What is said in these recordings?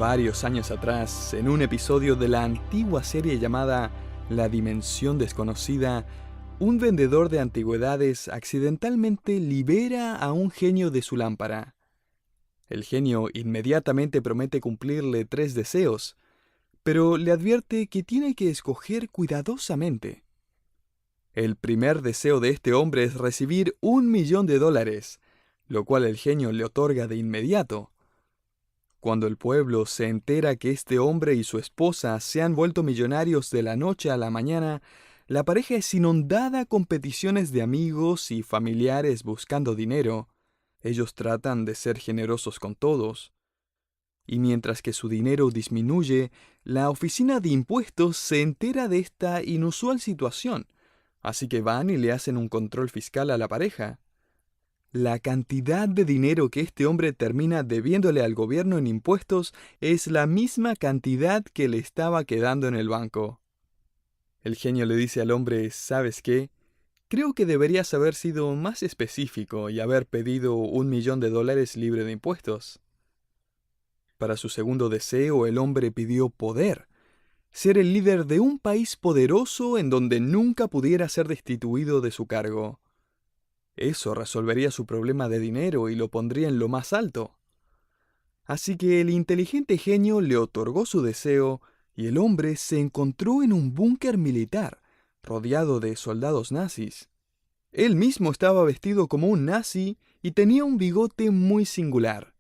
Varios años atrás, en un episodio de la antigua serie llamada La Dimensión Desconocida, un vendedor de antigüedades accidentalmente libera a un genio de su lámpara. El genio inmediatamente promete cumplirle 3 deseos, pero le advierte que tiene que escoger cuidadosamente. El primer deseo de este hombre es recibir $1.000.000, lo cual el genio le otorga de inmediato. Cuando el pueblo se entera que este hombre y su esposa se han vuelto millonarios de la noche a la mañana, la pareja es inundada con peticiones de amigos y familiares buscando dinero. Ellos tratan de ser generosos con todos. Y mientras que su dinero disminuye, la oficina de impuestos se entera de esta inusual situación, así que van y le hacen un control fiscal a la pareja. La cantidad de dinero que este hombre termina debiéndole al gobierno en impuestos es la misma cantidad que le estaba quedando en el banco. El genio le dice al hombre, ¿sabes qué? Creo que deberías haber sido más específico y haber pedido $1.000.000 libre de impuestos. Para su segundo deseo, el hombre pidió poder, ser el líder de un país poderoso en donde nunca pudiera ser destituido de su cargo. Eso resolvería su problema de dinero y lo pondría en lo más alto. Así que el inteligente genio le otorgó su deseo y el hombre se encontró en un búnker militar, rodeado de soldados nazis. Él mismo estaba vestido como un nazi y tenía un bigote muy singular.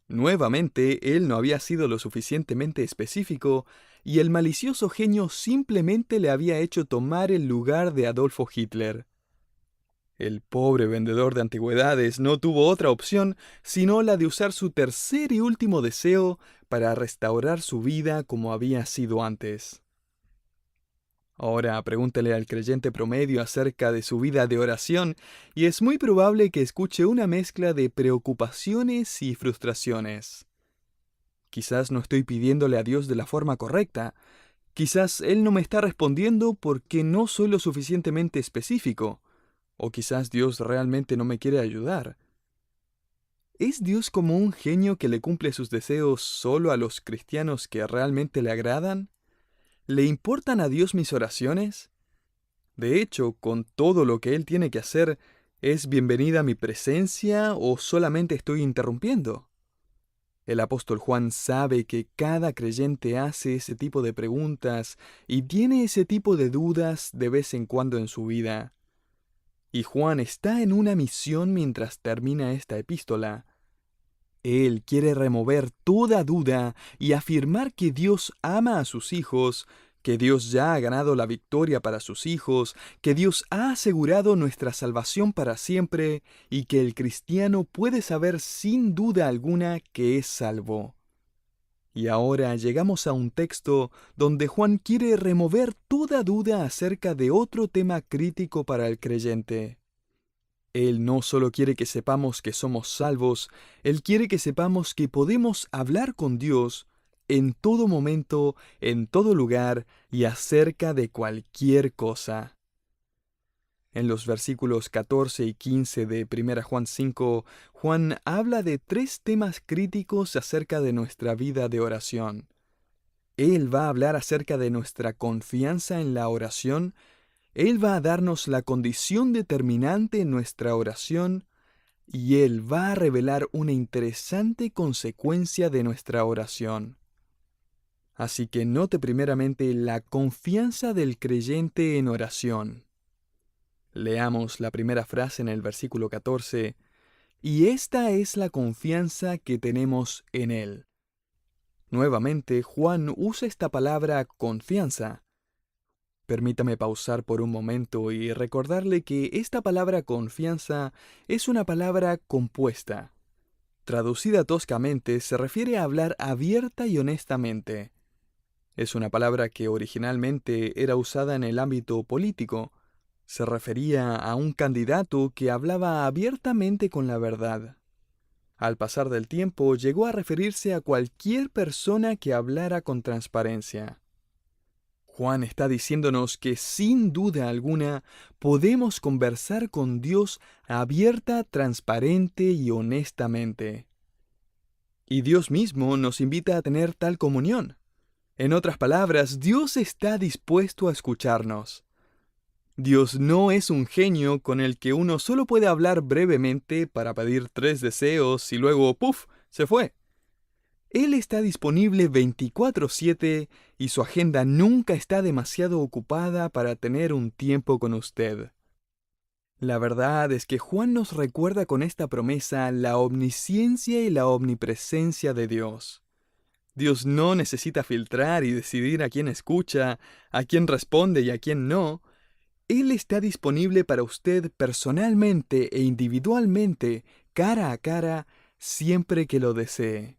Nuevamente, él no había sido lo suficientemente específico y el malicioso genio simplemente le había hecho tomar el lugar de Adolfo Hitler. El pobre vendedor de antigüedades no tuvo otra opción sino la de usar su tercer y último deseo para restaurar su vida como había sido antes. Ahora pregúntele al creyente promedio acerca de su vida de oración y es muy probable que escuche una mezcla de preocupaciones y frustraciones. Quizás no estoy pidiéndole a Dios de la forma correcta. Quizás Él no me está respondiendo porque no soy lo suficientemente específico. O quizás Dios realmente no me quiere ayudar. ¿Es Dios como un genio que le cumple sus deseos solo a los cristianos que realmente le agradan? ¿Le importan a Dios mis oraciones? De hecho, con todo lo que Él tiene que hacer, ¿es bienvenida mi presencia o solamente estoy interrumpiendo? El apóstol Juan sabe que cada creyente hace ese tipo de preguntas y tiene ese tipo de dudas de vez en cuando en su vida. Y Juan está en una misión mientras termina esta epístola. Él quiere remover toda duda y afirmar que Dios ama a sus hijos, que Dios ya ha ganado la victoria para sus hijos, que Dios ha asegurado nuestra salvación para siempre y que el cristiano puede saber sin duda alguna que es salvo. Y ahora llegamos a un texto donde Juan quiere remover toda duda acerca de otro tema crítico para el creyente. Él no solo quiere que sepamos que somos salvos, Él quiere que sepamos que podemos hablar con Dios en todo momento, en todo lugar y acerca de cualquier cosa. En los versículos 14 y 15 de 1 Juan 5, Juan habla de 3 temas críticos acerca de nuestra vida de oración. Él va a hablar acerca de nuestra confianza en la oración. Él va a darnos la condición determinante en nuestra oración y Él va a revelar una interesante consecuencia de nuestra oración. Así que note primeramente la confianza del creyente en oración. Leamos la primera frase en el versículo 14. Y esta es la confianza que tenemos en Él. Nuevamente, Juan usa esta palabra confianza. Permítame pausar por un momento y recordarle que esta palabra confianza es una palabra compuesta. Traducida toscamente, se refiere a hablar abierta y honestamente. Es una palabra que originalmente era usada en el ámbito político. Se refería a un candidato que hablaba abiertamente con la verdad. Al pasar del tiempo, llegó a referirse a cualquier persona que hablara con transparencia. Juan está diciéndonos que sin duda alguna podemos conversar con Dios abierta, transparente y honestamente. Y Dios mismo nos invita a tener tal comunión. En otras palabras, Dios está dispuesto a escucharnos. Dios no es un genio con el que uno solo puede hablar brevemente para pedir 3 deseos y luego, ¡puf!, se fue. Él está disponible 24/7 y su agenda nunca está demasiado ocupada para tener un tiempo con usted. La verdad es que Juan nos recuerda con esta promesa la omnisciencia y la omnipresencia de Dios. Dios no necesita filtrar y decidir a quién escucha, a quién responde y a quién no. Él está disponible para usted personalmente e individualmente, cara a cara, siempre que lo desee.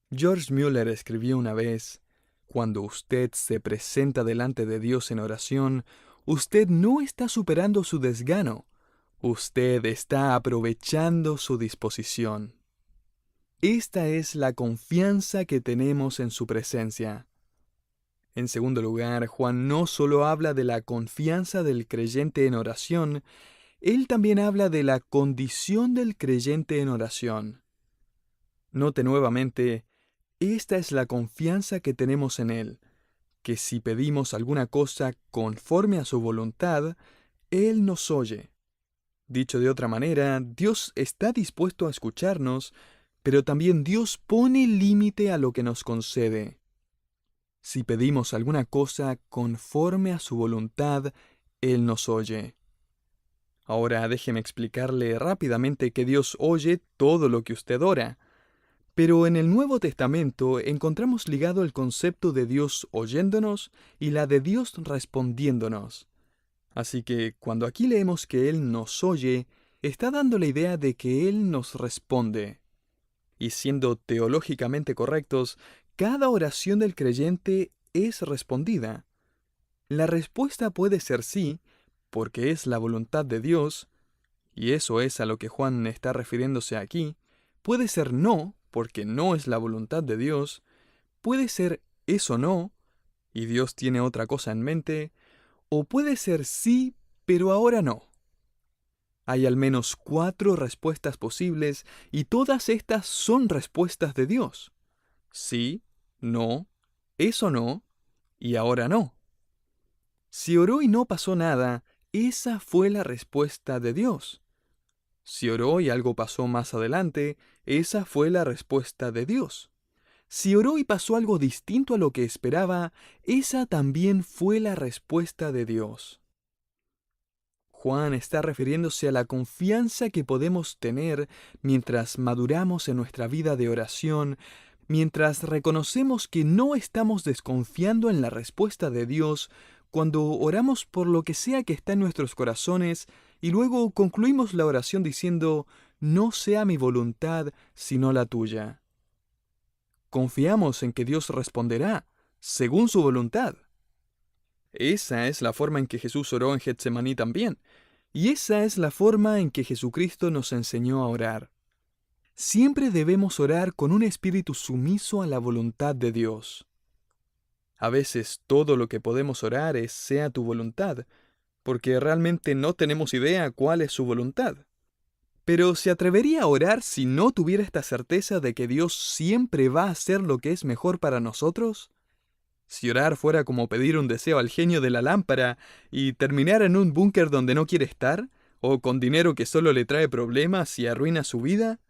George Mueller escribió una vez: cuando usted se presenta delante de Dios en oración, usted no está superando su desgano, usted está aprovechando su disposición. Esta es la confianza que tenemos en su presencia. En segundo lugar, Juan no solo habla de la confianza del creyente en oración, él también habla de la condición del creyente en oración. Note nuevamente, esta es la confianza que tenemos en Él, que si pedimos alguna cosa conforme a su voluntad, Él nos oye. Dicho de otra manera, Dios está dispuesto a escucharnos, pero también Dios pone límite a lo que nos concede. Si pedimos alguna cosa conforme a su voluntad, Él nos oye. Ahora déjeme explicarle rápidamente que Dios oye todo lo que usted ora. Pero en el Nuevo Testamento encontramos ligado el concepto de Dios oyéndonos y la de Dios respondiéndonos. Así que cuando aquí leemos que Él nos oye, está dando la idea de que Él nos responde. Y siendo teológicamente correctos, cada oración del creyente es respondida. La respuesta puede ser sí, porque es la voluntad de Dios, y eso es a lo que Juan está refiriéndose aquí. Puede ser no, porque no es la voluntad de Dios. Puede ser eso no, y Dios tiene otra cosa en mente. O puede ser sí, pero ahora no. Hay al menos 4 respuestas posibles, y todas estas son respuestas de Dios. Sí, no, eso no, y ahora no. Si oró y no pasó nada, esa fue la respuesta de Dios. Si oró y algo pasó más adelante, esa fue la respuesta de Dios. Si oró y pasó algo distinto a lo que esperaba, esa también fue la respuesta de Dios. Juan está refiriéndose a la confianza que podemos tener mientras maduramos en nuestra vida de oración, mientras reconocemos que no estamos desconfiando en la respuesta de Dios cuando oramos por lo que sea que está en nuestros corazones y luego concluimos la oración diciendo: no sea mi voluntad sino la tuya. Confiamos en que Dios responderá según su voluntad. Esa es la forma en que Jesús oró en Getsemaní también, y esa es la forma en que Jesucristo nos enseñó a orar. Siempre debemos orar con un espíritu sumiso a la voluntad de Dios. A veces todo lo que podemos orar es sea tu voluntad, porque realmente no tenemos idea cuál es su voluntad. Pero ¿se atrevería a orar si no tuviera esta certeza de que Dios siempre va a hacer lo que es mejor para nosotros? Si orar fuera como pedir un deseo al genio de la lámpara y terminar en un búnker donde no quiere estar, o con dinero que solo le trae problemas y arruina su vida.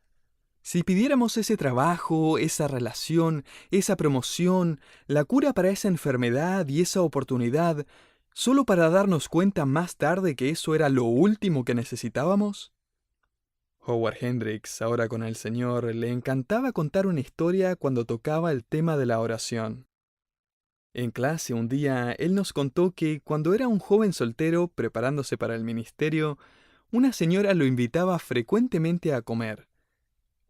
Si pidiéramos ese trabajo, esa relación, esa promoción, la cura para esa enfermedad y esa oportunidad, solo para darnos cuenta más tarde que eso era lo último que necesitábamos. Howard Hendricks, ahora con el Señor, le encantaba contar una historia cuando tocaba el tema de la oración. En clase un día, él nos contó que cuando era un joven soltero preparándose para el ministerio, una señora lo invitaba frecuentemente a comer.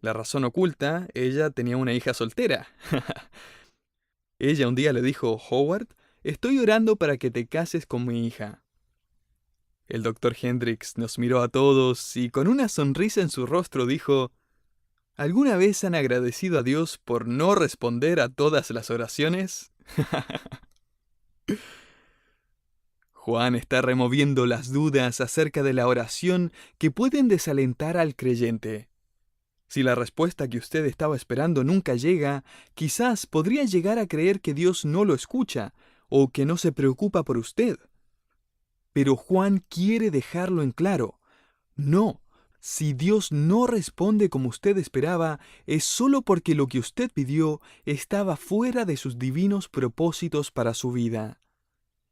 La razón oculta, ella tenía una hija soltera. Ella un día le dijo: Howard, estoy orando para que te cases con mi hija. El doctor Hendricks nos miró a todos y con una sonrisa en su rostro dijo: ¿alguna vez han agradecido a Dios por no responder a todas las oraciones? Juan está removiendo las dudas acerca de la oración que pueden desalentar al creyente. Si la respuesta que usted estaba esperando nunca llega, quizás podría llegar a creer que Dios no lo escucha o que no se preocupa por usted. Pero Juan quiere dejarlo en claro. No, si Dios no responde como usted esperaba, es solo porque lo que usted pidió estaba fuera de sus divinos propósitos para su vida.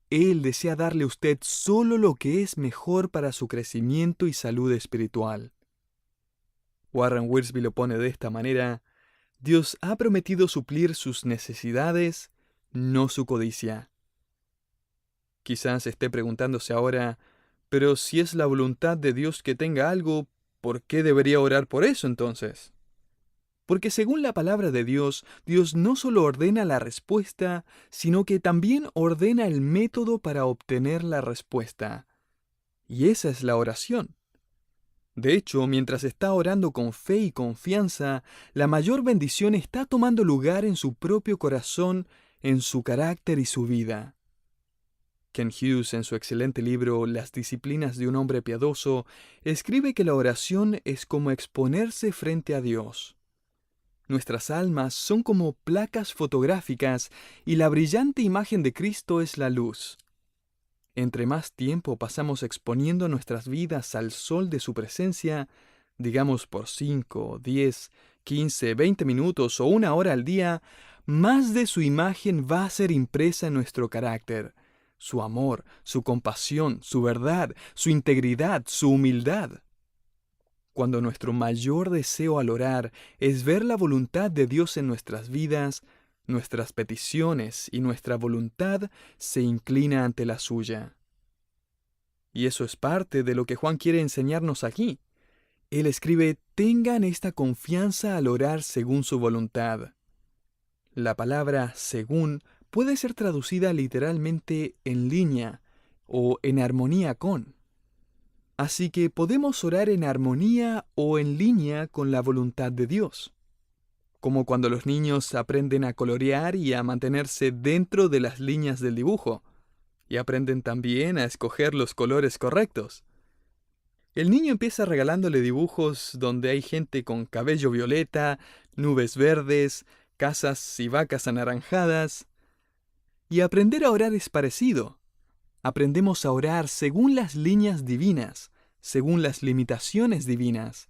Él desea darle a usted solo lo que es mejor para su crecimiento y salud espiritual. Warren Wiersbe lo pone de esta manera: Dios ha prometido suplir sus necesidades, no su codicia. Quizás esté preguntándose ahora, pero si es la voluntad de Dios que tenga algo, ¿por qué debería orar por eso entonces? Porque según la palabra de Dios, Dios no solo ordena la respuesta, sino que también ordena el método para obtener la respuesta. Y esa es la oración. De hecho, mientras está orando con fe y confianza, la mayor bendición está tomando lugar en su propio corazón, en su carácter y su vida. Ken Hughes, en su excelente libro Las disciplinas de un hombre piadoso, escribe que la oración es como exponerse frente a Dios. Nuestras almas son como placas fotográficas y la brillante imagen de Cristo es la luz. Entre más tiempo pasamos exponiendo nuestras vidas al sol de su presencia, digamos por 5, 10, 15, 20 minutos o 1 hora al día, más de su imagen va a ser impresa en nuestro carácter, su amor, su compasión, su verdad, su integridad, su humildad. Cuando nuestro mayor deseo al orar es ver la voluntad de Dios en nuestras vidas, nuestras peticiones y nuestra voluntad se inclina ante la suya. Y eso es parte de lo que Juan quiere enseñarnos aquí. Él escribe: tengan esta confianza al orar según su voluntad. La palabra según puede ser traducida literalmente en línea o en armonía con. Así que podemos orar en armonía o en línea con la voluntad de Dios. Como cuando los niños aprenden a colorear y a mantenerse dentro de las líneas del dibujo, y aprenden también a escoger los colores correctos. El niño empieza regalándole dibujos donde hay gente con cabello violeta, nubes verdes, casas y vacas anaranjadas. Y aprender a orar es parecido. Aprendemos a orar según las líneas divinas, según las limitaciones divinas.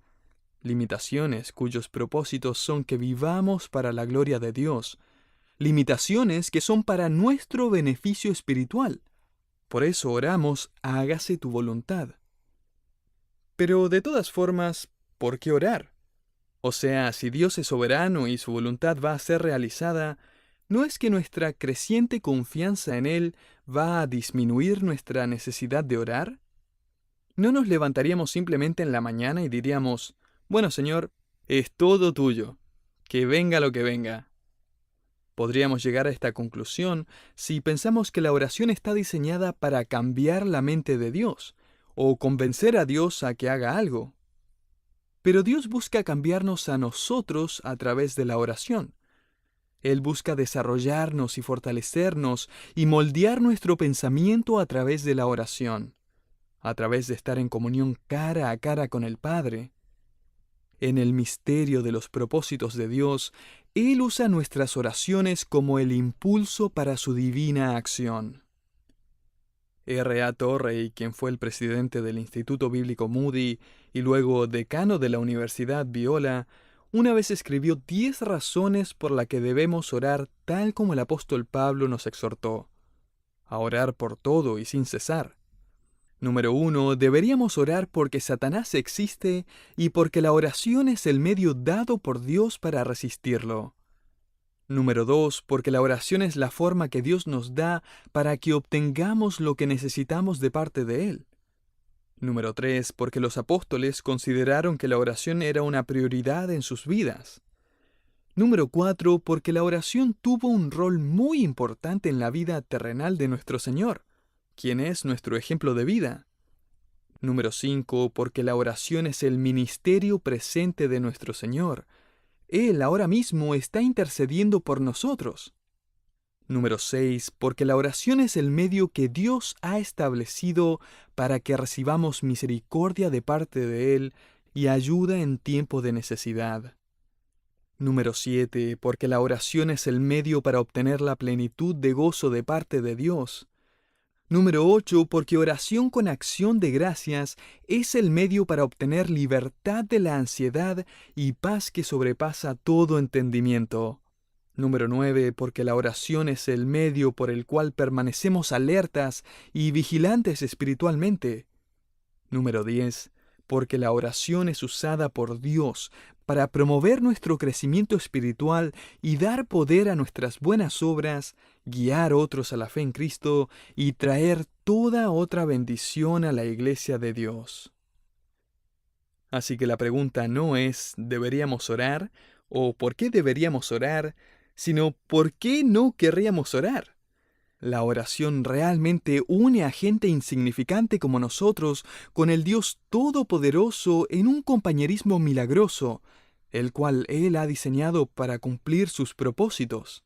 Limitaciones cuyos propósitos son que vivamos para la gloria de Dios. Limitaciones que son para nuestro beneficio espiritual. Por eso oramos: hágase tu voluntad. Pero de todas formas, ¿por qué orar? O sea, si Dios es soberano y su voluntad va a ser realizada, ¿no es que nuestra creciente confianza en Él va a disminuir nuestra necesidad de orar? ¿No nos levantaríamos simplemente en la mañana y diríamos: bueno, Señor, es todo tuyo, que venga lo que venga? Podríamos llegar a esta conclusión si pensamos que la oración está diseñada para cambiar la mente de Dios, o convencer a Dios a que haga algo. Pero Dios busca cambiarnos a nosotros a través de la oración. Él busca desarrollarnos y fortalecernos y moldear nuestro pensamiento a través de la oración, a través de estar en comunión cara a cara con el Padre. En el misterio de los propósitos de Dios, Él usa nuestras oraciones como el impulso para su divina acción. R.A. Torrey, quien fue el presidente del Instituto Bíblico Moody y luego decano de la Universidad Biola, una vez escribió 10 razones por las que debemos orar tal como el apóstol Pablo nos exhortó: a orar por todo y sin cesar. Número 1. Deberíamos orar porque Satanás existe y porque la oración es el medio dado por Dios para resistirlo. Número 2. Porque la oración es la forma que Dios nos da para que obtengamos lo que necesitamos de parte de Él. Número 3. Porque los apóstoles consideraron que la oración era una prioridad en sus vidas. Número 4. Porque la oración tuvo un rol muy importante en la vida terrenal de nuestro Señor, quien es nuestro ejemplo de vida. Número 5. Porque la oración es el ministerio presente de nuestro Señor. Él ahora mismo está intercediendo por nosotros. Número 6. Porque la oración es el medio que Dios ha establecido para que recibamos misericordia de parte de Él y ayuda en tiempo de necesidad. Número 7, porque la oración es el medio para obtener la plenitud de gozo de parte de Dios. Número 8, porque oración con acción de gracias es el medio para obtener libertad de la ansiedad y paz que sobrepasa todo entendimiento. Número 9, porque la oración es el medio por el cual permanecemos alertas y vigilantes espiritualmente. Número 10, porque la oración es usada por Dios para promover nuestro crecimiento espiritual y dar poder a nuestras buenas obras, guiar otros a la fe en Cristo y traer toda otra bendición a la iglesia de Dios. Así que la pregunta no es ¿deberíamos orar? O ¿por qué deberíamos orar? Sino ¿por qué no querríamos orar? La oración realmente une a gente insignificante como nosotros con el Dios Todopoderoso en un compañerismo milagroso, el cual Él ha diseñado para cumplir sus propósitos.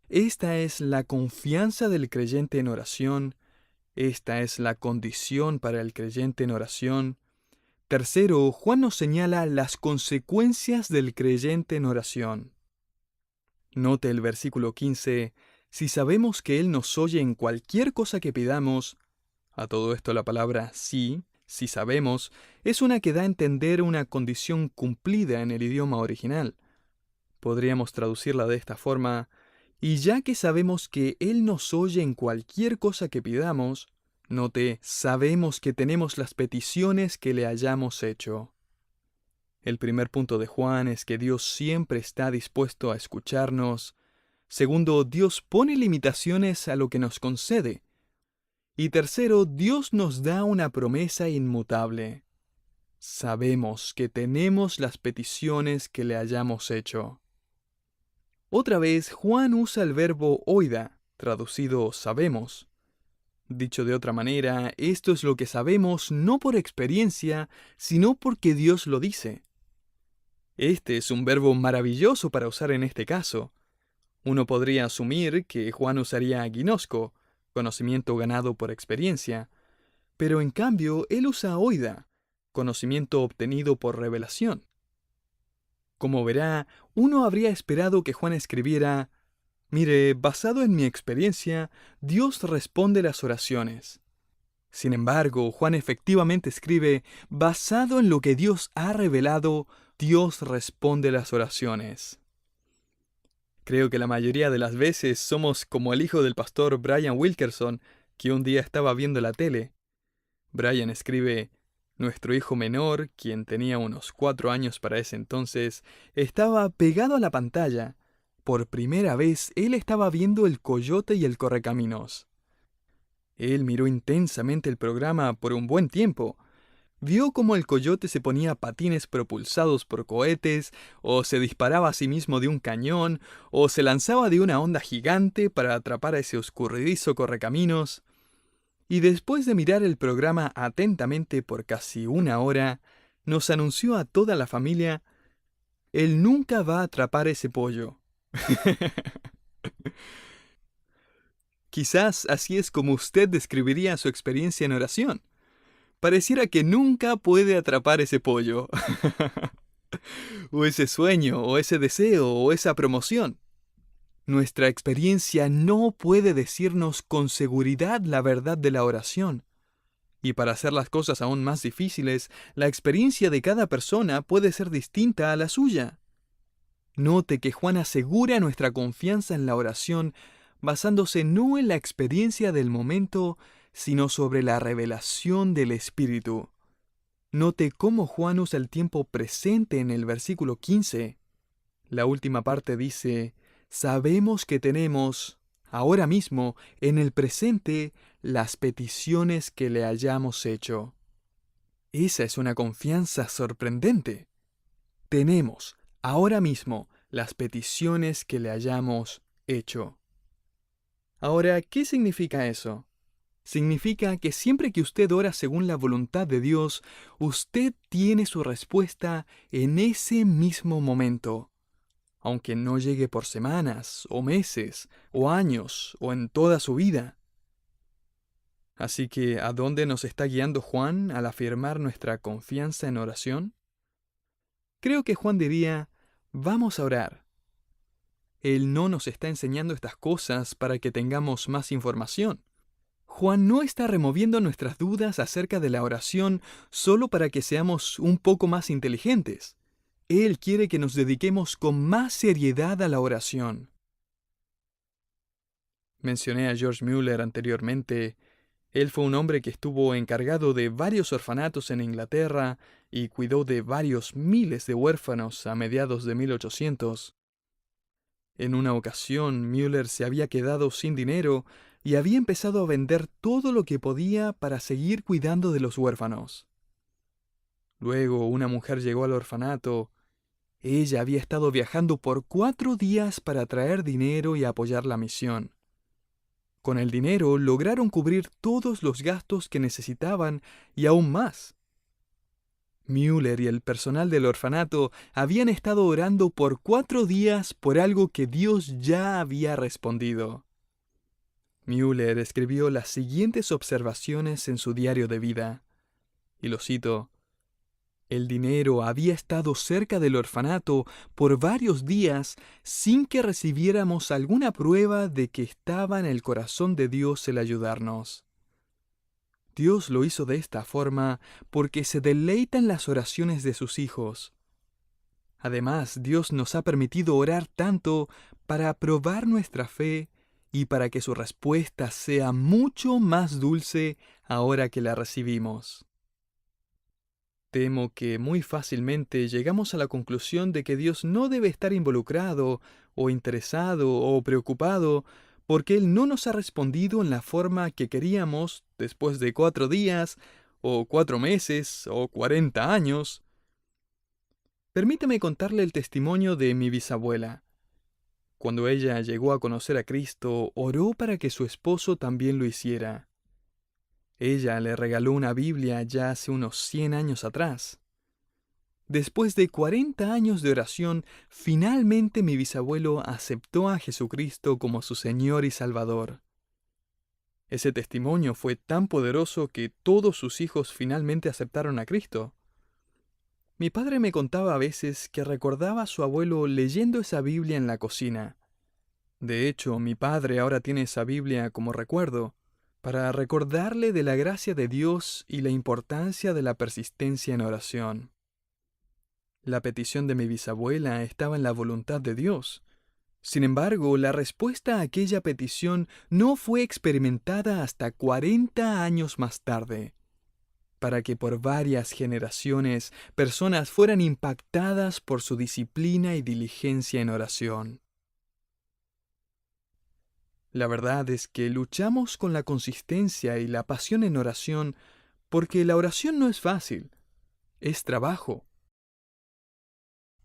Esta es la confianza del creyente en oración. Esta es la condición para el creyente en oración. Tercero, Juan nos señala las consecuencias del creyente en oración. Note el versículo 15. Si sabemos que Él nos oye en cualquier cosa que pidamos, a todo esto la palabra sí, si sabemos, es una que da a entender una condición cumplida en el idioma original. Podríamos traducirla de esta forma, y ya que sabemos que Él nos oye en cualquier cosa que pidamos, note, sabemos que tenemos las peticiones que le hayamos hecho. El primer punto de Juan es que Dios siempre está dispuesto a escucharnos. Segundo, Dios pone limitaciones a lo que nos concede. Y tercero, Dios nos da una promesa inmutable. Sabemos que tenemos las peticiones que le hayamos hecho. Otra vez, Juan usa el verbo oida, traducido sabemos. Dicho de otra manera, esto es lo que sabemos no por experiencia, sino porque Dios lo dice. Este es un verbo maravilloso para usar en este caso. Uno podría asumir que Juan usaría ginosko, conocimiento ganado por experiencia, pero en cambio él usa oida, conocimiento obtenido por revelación. Como verá, uno habría esperado que Juan escribiera, mire, basado en mi experiencia, Dios responde las oraciones. Sin embargo, Juan efectivamente escribe, basado en lo que Dios ha revelado, Dios responde las oraciones. Creo que la mayoría de las veces somos como el hijo del pastor Brian Wilkerson, que un día estaba viendo la tele. Brian escribe, nuestro hijo menor, quien tenía unos 4 años para ese entonces, estaba pegado a la pantalla. Por primera vez, él estaba viendo El Coyote y el Correcaminos. Él miró intensamente el programa por un buen tiempo. Vio cómo el coyote se ponía patines propulsados por cohetes, o se disparaba a sí mismo de un cañón, o se lanzaba de una onda gigante para atrapar a ese oscurridizo correcaminos. Y después de mirar el programa atentamente por casi 1 hora, nos anunció a toda la familia, él nunca va a atrapar ese pollo. Quizás así es como usted describiría su experiencia en oración. Pareciera que nunca puede atrapar ese pollo, o ese sueño, o ese deseo, o esa promoción. Nuestra experiencia no puede decirnos con seguridad la verdad de la oración. Y para hacer las cosas aún más difíciles, la experiencia de cada persona puede ser distinta a la suya. Note que Juan asegura nuestra confianza en la oración basándose no en la experiencia del momento, sino sobre la revelación del Espíritu. Note cómo Juan usa el tiempo presente en el versículo 15. La última parte dice, sabemos que tenemos, ahora mismo, en el presente, las peticiones que le hayamos hecho. Esa es una confianza sorprendente. Tenemos, ahora mismo, las peticiones que le hayamos hecho. Ahora, ¿qué significa eso? Significa que siempre que usted ora según la voluntad de Dios, usted tiene su respuesta en ese mismo momento. Aunque no llegue por semanas, o meses, o años, o en toda su vida. Así que, ¿a dónde nos está guiando Juan al afirmar nuestra confianza en oración? Creo que Juan diría, vamos a orar. Él no nos está enseñando estas cosas para que tengamos más información. Juan no está removiendo nuestras dudas acerca de la oración solo para que seamos un poco más inteligentes. Él quiere que nos dediquemos con más seriedad a la oración. Mencioné a George Mueller anteriormente. Él fue un hombre que estuvo encargado de varios orfanatos en Inglaterra y cuidó de varios miles de huérfanos a mediados de 1800. En una ocasión, Müller se había quedado sin dinero y había empezado a vender todo lo que podía para seguir cuidando de los huérfanos. Luego, una mujer llegó al orfanato. Ella había estado viajando por 4 días para traer dinero y apoyar la misión. Con el dinero lograron cubrir todos los gastos que necesitaban y aún más. Müller y el personal del orfanato habían estado orando por 4 días por algo que Dios ya había respondido. Müller escribió las siguientes observaciones en su diario de vida, y lo cito: el dinero había estado cerca del orfanato por varios días sin que recibiéramos alguna prueba de que estaba en el corazón de Dios el ayudarnos. Dios lo hizo de esta forma porque se deleita en las oraciones de sus hijos. Además, Dios nos ha permitido orar tanto para probar nuestra fe y para que su respuesta sea mucho más dulce ahora que la recibimos. Temo que muy fácilmente llegamos a la conclusión de que Dios no debe estar involucrado o interesado o preocupado porque Él no nos ha respondido en la forma que queríamos después de 4 días, o 4 meses, o 40 años. Permítame contarle el testimonio de mi bisabuela. Cuando ella llegó a conocer a Cristo, oró para que su esposo también lo hiciera. Ella le regaló una Biblia ya hace unos 100 años atrás. Después de 40 años de oración, finalmente mi bisabuelo aceptó a Jesucristo como su Señor y Salvador. Ese testimonio fue tan poderoso que todos sus hijos finalmente aceptaron a Cristo. Mi padre me contaba a veces que recordaba a su abuelo leyendo esa Biblia en la cocina. De hecho, mi padre ahora tiene esa Biblia como recuerdo, para recordarle de la gracia de Dios y la importancia de la persistencia en oración. La petición de mi bisabuela estaba en la voluntad de Dios. Sin embargo, la respuesta a aquella petición no fue experimentada hasta 40 años más tarde, para que por varias generaciones personas fueran impactadas por su disciplina y diligencia en oración. La verdad es que luchamos con la consistencia y la pasión en oración porque la oración no es fácil, es trabajo.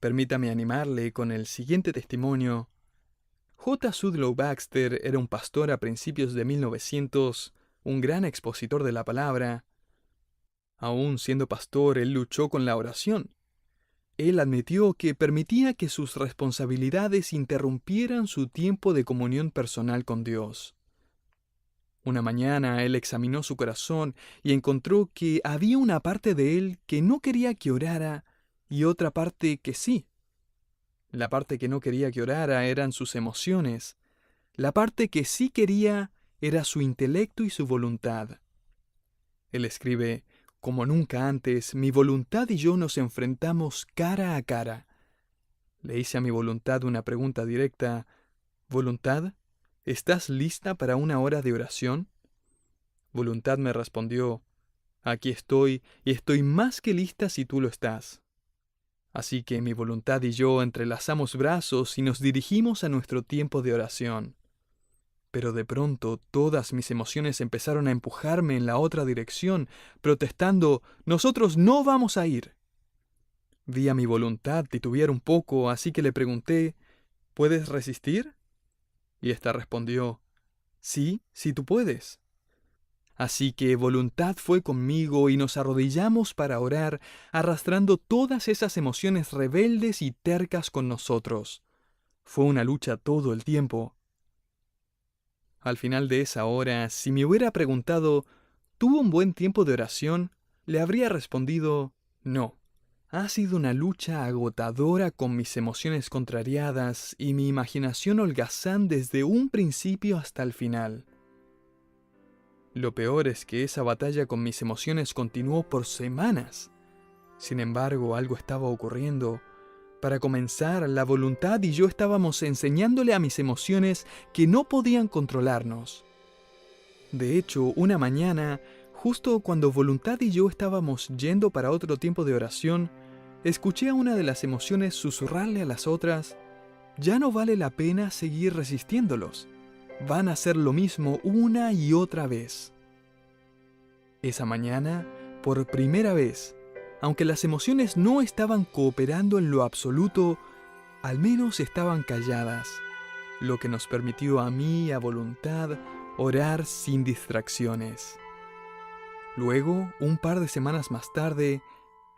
Permítame animarle con el siguiente testimonio. J. Sudlow Baxter era un pastor a principios de 1900, un gran expositor de la palabra. Aún siendo pastor, él luchó con la oración. Él admitió que permitía que sus responsabilidades interrumpieran su tiempo de comunión personal con Dios. Una mañana él examinó su corazón y encontró que había una parte de él que no quería que orara y otra parte que sí. La parte que no quería que orara eran sus emociones. La parte que sí quería era su intelecto y su voluntad. Él escribe: como nunca antes, mi voluntad y yo nos enfrentamos cara a cara. Le hice a mi voluntad una pregunta directa: ¿Voluntad? ¿Estás lista para una hora de oración? Voluntad me respondió: aquí estoy y estoy más que lista si tú lo estás. Así que mi voluntad y yo entrelazamos brazos y nos dirigimos a nuestro tiempo de oración. Pero de pronto todas mis emociones empezaron a empujarme en la otra dirección, protestando: nosotros no vamos a ir. Vi a mi voluntad titubear un poco, así que le pregunté: ¿puedes resistir? Y ésta respondió: sí, sí tú puedes. Así que voluntad fue conmigo y nos arrodillamos para orar, arrastrando todas esas emociones rebeldes y tercas con nosotros. Fue una lucha todo el tiempo. Al final de esa hora, si me hubiera preguntado ¿Tuvo un buen tiempo de oración?, le habría respondido, no. Ha sido una lucha agotadora con mis emociones contrariadas y mi imaginación holgazán desde un principio hasta el final. Lo peor es que esa batalla con mis emociones continuó por semanas. Sin embargo, algo estaba ocurriendo. Para comenzar, la voluntad y yo estábamos enseñándole a mis emociones que no podían controlarnos. De hecho, una mañana, justo cuando voluntad y yo estábamos yendo para otro tiempo de oración, escuché a una de las emociones susurrarle a las otras, ya no vale la pena seguir resistiéndolos. Van a hacer lo mismo una y otra vez. Esa mañana, por primera vez, aunque las emociones no estaban cooperando en lo absoluto, al menos estaban calladas, lo que nos permitió a mí, a voluntad, orar sin distracciones. Luego, un par de semanas más tarde,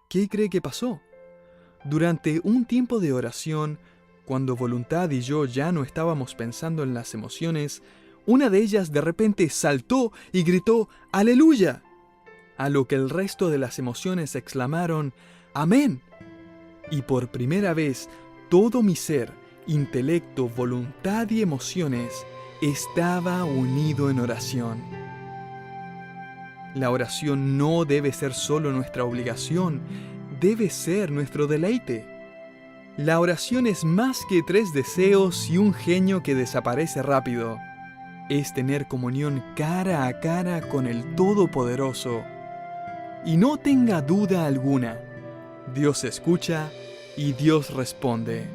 ¿qué cree que pasó? Durante un tiempo de oración, cuando voluntad y yo ya no estábamos pensando en las emociones, una de ellas de repente saltó y gritó ¡Aleluya!, a lo que el resto de las emociones exclamaron ¡Amén! Y por primera vez, todo mi ser, intelecto, voluntad y emociones, estaba unido en oración. La oración no debe ser solo nuestra obligación, debe ser nuestro deleite. La oración es más que 3 deseos y un genio que desaparece rápido. Es tener comunión cara a cara con el Todopoderoso. Y no tenga duda alguna, Dios escucha y Dios responde.